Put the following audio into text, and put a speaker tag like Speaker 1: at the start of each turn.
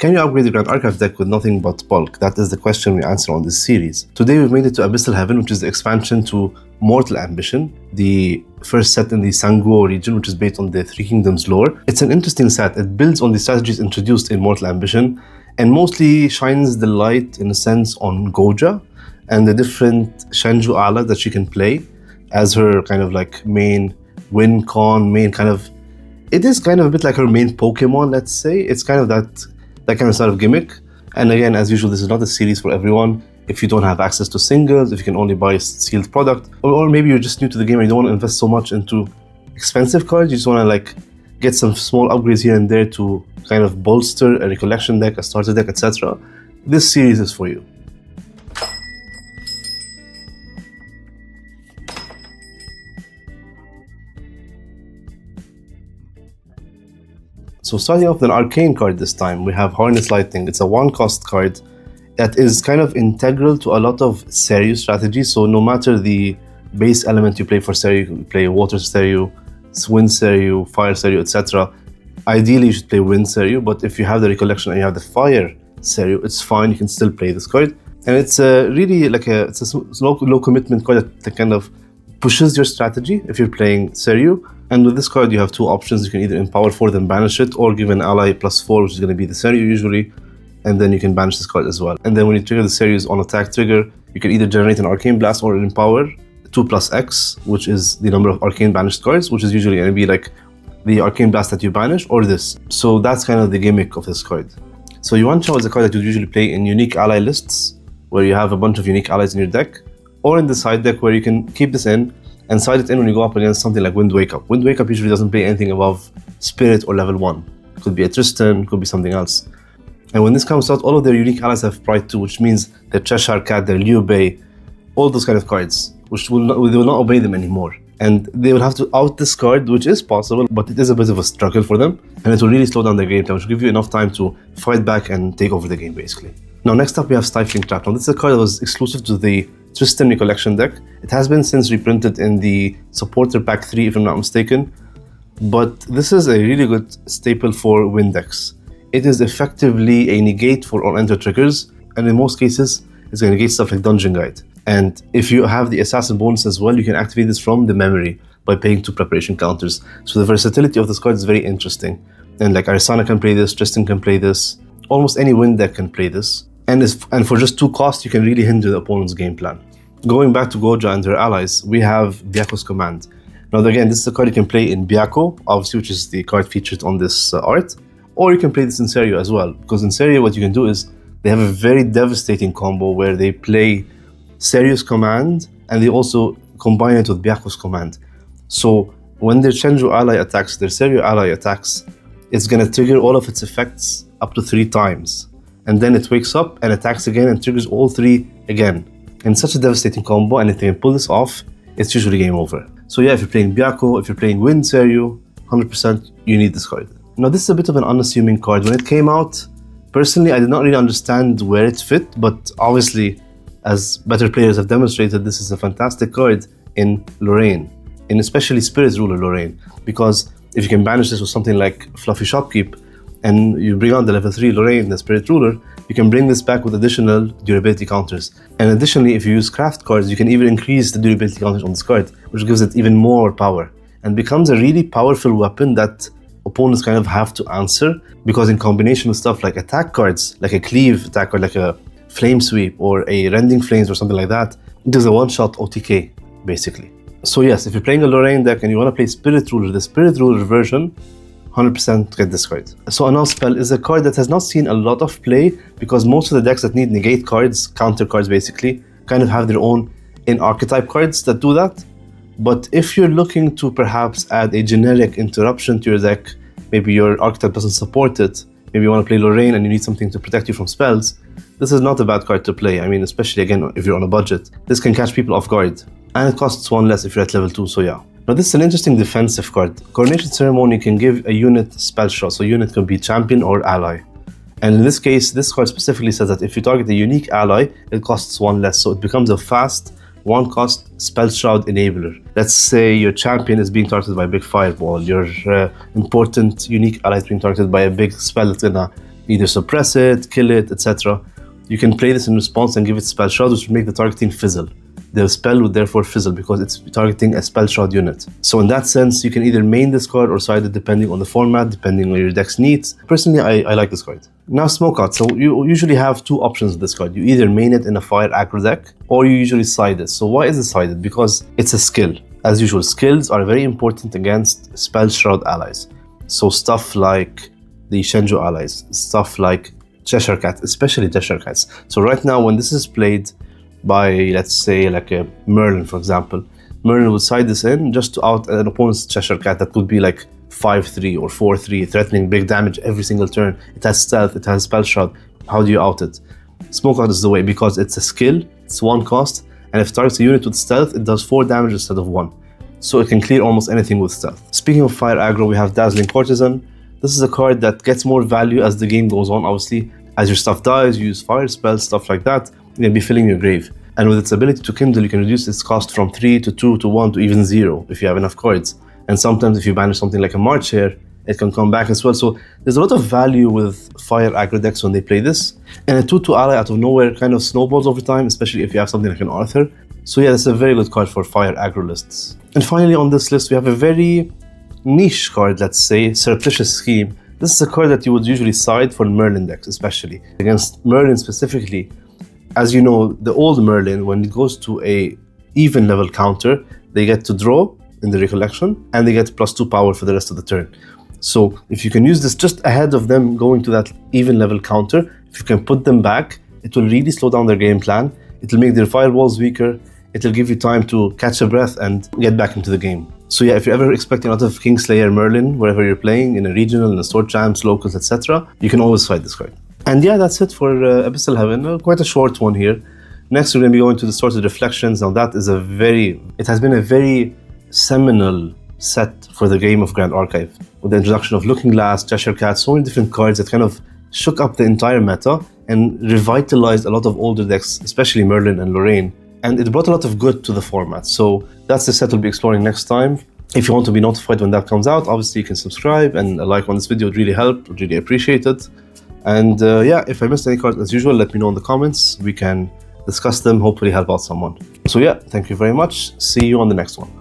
Speaker 1: Can you upgrade the Grand Archive deck with nothing but bulk? That is the question we answer on this series. Today we've made it to Abyssal Heaven, which is the expansion to Mortal Ambition, the first set in the Sanguo region, which is based on the Three Kingdoms lore. It's an interesting set. It builds on the strategies introduced in Mortal Ambition and mostly shines the light, in a sense, on Guo Jia and the different Shenzhou allies that she can play as her kind of like main win con, main kind of... It is kind of a bit like her main Pokemon, let's say. It's kind of that kind of sort of gimmick. And again, as usual, this is not a series for everyone. If you don't have access to singles, if you can only buy a sealed product, or maybe you're just new to the game and you don't want to invest so much into expensive cards, you just want to like get some small upgrades here and there to kind of bolster a recollection deck, a starter deck, etc. This series is for you. So starting off with an arcane card this time, we have Harness Lightning. It's a 1-cost card that is kind of integral to a lot of Seiryu strategies. So no matter the base element you play for Seiryu, you can play Water Seiryu, Wind Seiryu, Fire Seiryu, etc. Ideally you should play Wind Seiryu, but if you have the recollection and you have the Fire Seiryu, it's fine, you can still play this card. And it's really like a low commitment card that kind of pushes your strategy if you're playing Seiryu. And with this card, you have two options. You can either empower 4, then banish it, or give an ally +4, which is going to be the Seiryu usually, and then you can banish this card as well. And then when you trigger the Seiryu's on attack trigger, you can either generate an Arcane Blast or an Empower 2+X, which is the number of Arcane banished cards, which is usually going to be like the Arcane Blast that you banish, or this. So that's kind of the gimmick of this card. So Yuan Chao is a card that you usually play in unique ally lists, where you have a bunch of unique allies in your deck, or in the side deck where you can keep this in, and side it in when you go up against something like Wind Wake Up. Wind Wake Up usually doesn't play anything above Spirit or level 1. It could be a Tristan, could be something else. And when this comes out, all of their unique allies have Pride 2, which means their Cheshire Cat, their Liu Bei, all those kind of cards, which they will not obey them anymore. And they will have to out this card, which is possible, but it is a bit of a struggle for them. And it will really slow down their game time, which will give you enough time to fight back and take over the game, basically. Now, next up, we have Stifling Trap. Now, this is a card that was exclusive to the Tristan Recollection deck. It has been since reprinted in the Supporter Pack 3, if I'm not mistaken. But this is a really good staple for win decks. It is effectively a negate for all enter triggers, and in most cases, it's going to negate stuff like Dungeon Guide. And if you have the Assassin bonus as well, you can activate this from the memory by paying 2 preparation counters. So the versatility of this card is very interesting. And like Arisana can play this, Tristan can play this, almost any win deck can play this. And for just 2 costs, you can really hinder the opponent's game plan. Going back to Guo Jia and her allies, we have Byaku's Command. Now again, this is a card you can play in Byaku, obviously, which is the card featured on this art. Or you can play this in Seiryu as well. Because in Seiryu, what you can do is, they have a very devastating combo where they play Seiryu's Command, and they also combine it with Byaku's Command. So when their Shenzhou ally attacks, their Seiryu ally attacks, it's going to trigger all of its effects up to 3 times. And then it wakes up and attacks again and triggers all 3 again. And such a devastating combo, and if they can pull this off, it's usually game over. So yeah, if you're playing Byaku, if you're playing Wind Seiryu, 100% you need this card. Now this is a bit of an unassuming card. When it came out, personally I did not really understand where it fit, but obviously as better players have demonstrated, this is a fantastic card in Lorraine, in especially Spirit Ruler Lorraine, because if you can banish this with something like Fluffy Shopkeep, and you bring on the level 3 Lorraine, the Spirit Ruler, you can bring this back with additional durability counters. And additionally, if you use craft cards, you can even increase the durability counters on this card, which gives it even more power. And becomes a really powerful weapon that opponents kind of have to answer, because in combination with stuff like attack cards, like a Cleave attack card, like a Flame Sweep, or a Rending Flames, or something like that, it does a 1-shot OTK, basically. So yes, if you're playing a Lorraine deck and you want to play Spirit Ruler, the Spirit Ruler version, 100% get this card. So Announce Spell is a card that has not seen a lot of play, because most of the decks that need negate cards, counter cards basically, kind of have their own in-archetype cards that do that. But if you're looking to perhaps add a generic interruption to your deck, maybe your archetype doesn't support it, maybe you want to play Lorraine and you need something to protect you from spells, this is not a bad card to play. I mean, especially again, if you're on a budget. This can catch people off guard. And it costs 1 less if you're at level 2, so yeah. Now this is an interesting defensive card. Coronation Ceremony can give a unit spell shot, so unit can be champion or ally. And in this case, this card specifically says that if you target a unique ally, it costs 1 less, so it becomes a fast 1-cost Spell Shroud enabler. Let's say your champion is being targeted by a big fireball, your important unique ally is being targeted by a big spell that's gonna, either suppress it, kill it, etc. You can play this in response and give it spell shroud, which would make the targeting fizzle. The spell would therefore fizzle because it's targeting a spell shroud unit. So in that sense, you can either main this card or side it depending on the format, depending on your deck's needs. Personally, I like this card. Now Smoke Out. So you usually have two options with this card. You either main it in a fire aggro deck, or you usually side it. So why is it sided? Because it's a skill. As usual, skills are very important against spell shroud allies. So stuff like the Shenzhou allies, stuff like Cheshire Cat, especially Cheshire Cats. So right now, when this is played by, let's say, like a Merlin, for example, Merlin would side this in just to out an opponent's Cheshire Cat that could be like 5-3 or 4-3, threatening big damage every single turn. It has stealth, it has spell shroud. How do you out it? Smoke Out is the way, because it's a skill, it's one cost, and if it targets a unit with stealth, it does 4 damage instead of 1. So it can clear almost anything with stealth. Speaking of fire aggro, we have Dazzling Courtesan. This is a card that gets more value as the game goes on, obviously. As your stuff dies, you use fire spells, stuff like that, you're gonna be filling your grave. And with its ability to kindle, you can reduce its cost from 3 to 2 to 1 to even 0 if you have enough cards. And sometimes if you banish something like a March here, it can come back as well. So there's a lot of value with fire aggro decks when they play this. And a 2-2 ally out of nowhere kind of snowballs over time, especially if you have something like an Arthur. So yeah, it's a very good card for fire aggro lists. And finally on this list, we have a very niche card, let's say, Surreptitious Scheme. This is a card that you would usually side for Merlin decks, especially. Against Merlin specifically, as you know, the old Merlin, when it goes to a even level counter, they get to draw in the recollection, and they get +2 power for the rest of the turn. So if you can use this just ahead of them going to that even level counter, if you can put them back, it will really slow down their game plan. It will make their firewalls weaker. It will give you time to catch a breath and get back into the game. So yeah, if you're ever expecting a lot of Kingslayer Merlin, wherever you're playing, in a regional, in a store champs, locals, etc., you can always side this card. And yeah, that's it for Abyssal Heaven. Quite a short one here. Next, we're going to be going to the Sorted Reflections. Now that is it has been a very seminal set for the game of Grand Archive. With the introduction of Looking Glass, Cheshire Cat, so many different cards that kind of shook up the entire meta and revitalized a lot of older decks, especially Merlin and Lorraine. And it brought a lot of good to the format. So that's the set we'll be exploring next time. If you want to be notified when that comes out, obviously you can subscribe, and a like on this video would really help, would really appreciate it. And yeah, if I missed any cards, as usual, let me know in the comments. We can discuss them, hopefully help out someone. So yeah, thank you very much. See you on the next one.